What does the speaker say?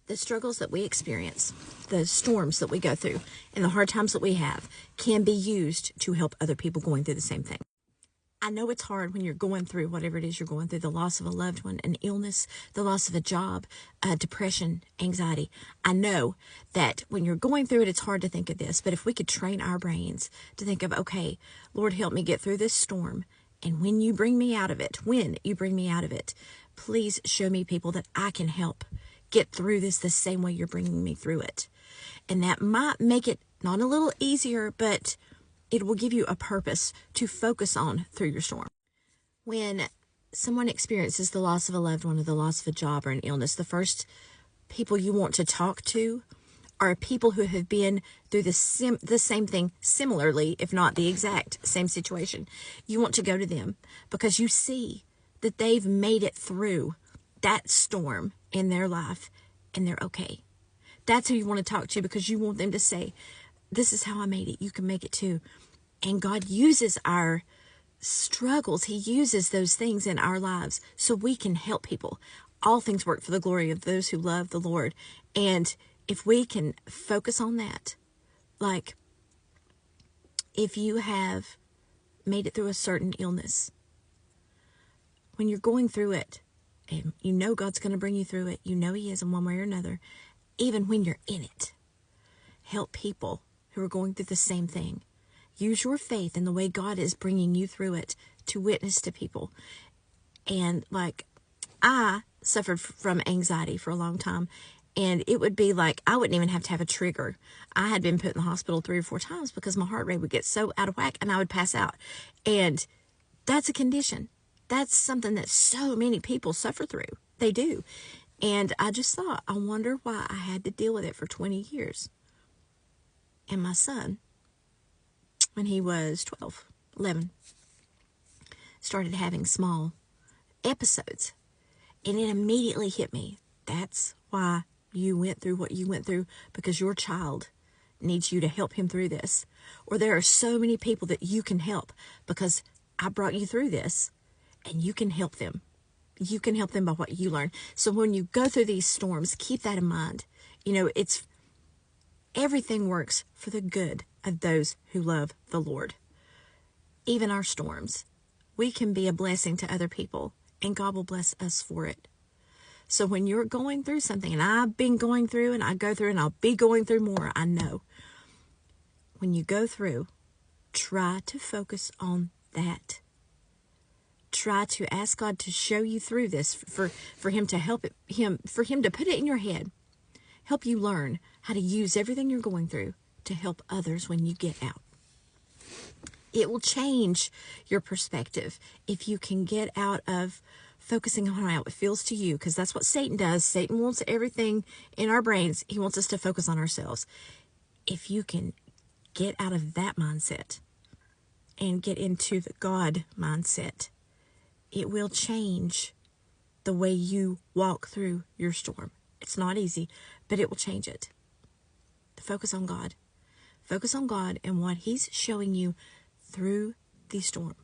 The struggles that we experience, the storms that we go through, and the hard times that we have can be used to help other people going through the same thing. I know it's hard when you're going through whatever it is you're going through, the loss of a loved one, an illness, the loss of a job, depression, anxiety. I know that when you're going through it, it's hard to think of this, but if we could train our brains to think of, okay, Lord, help me get through this storm. And when you bring me out of it, please show me people that I can help get through this the same way you're bringing me through it. And that might make it not a little easier, but it will give you a purpose to focus on through your storm. When someone experiences the loss of a loved one or the loss of a job or an illness, the first people you want to talk to are people who have been through the same thing similarly, if not the exact same situation. You want to go to them because you see that they've made it through that storm in their life and they're okay. That's who you want to talk to because you want them to say, this is how I made it. You can make it too. And God uses our struggles. He uses those things in our lives so we can help people. All things work for the glory of those who love the Lord. And if we can focus on that, like if you have made it through a certain illness, when you're going through it, and you know God's going to bring you through it, you know He is in one way or another, even when you're in it, help people who are going through the same thing. Use your faith in the way God is bringing you through it to witness to people. And like, I suffered from anxiety for a long time, and it would be like, I wouldn't even have to have a trigger. I had been put in the hospital 3 or 4 times because my heart rate would get so out of whack and I would pass out. And that's a condition. That's something that so many people suffer through. They do. And I just thought, I wonder why I had to deal with it for 20 years. And my son, when he was 11, started having small episodes. And it immediately hit me. That's why you went through what you went through, because your child needs you to help him through this. Or there are so many people that you can help because I brought you through this. And you can help them. You can help them by what you learn. So when you go through these storms, keep that in mind. You know, everything works for the good of those who love the Lord. Even our storms. We can be a blessing to other people, and God will bless us for it. So when you're going through something, and I've been going through, and I go through, and I'll be going through more, I know. When you go through, try to focus on that. Try to ask God to show you through this, for Him to help for Him to put it in your head, help you learn how to use everything you're going through to help others when you get out. It will change your perspective if you can get out of focusing on how it feels to you, because that's what Satan does. Satan wants everything in our brains. He wants us to focus on ourselves. If you can get out of that mindset and get into the God mindset, it will change the way you walk through your storm. It's not easy, but it will change it. Focus on God. Focus on God and what He's showing you through the storm.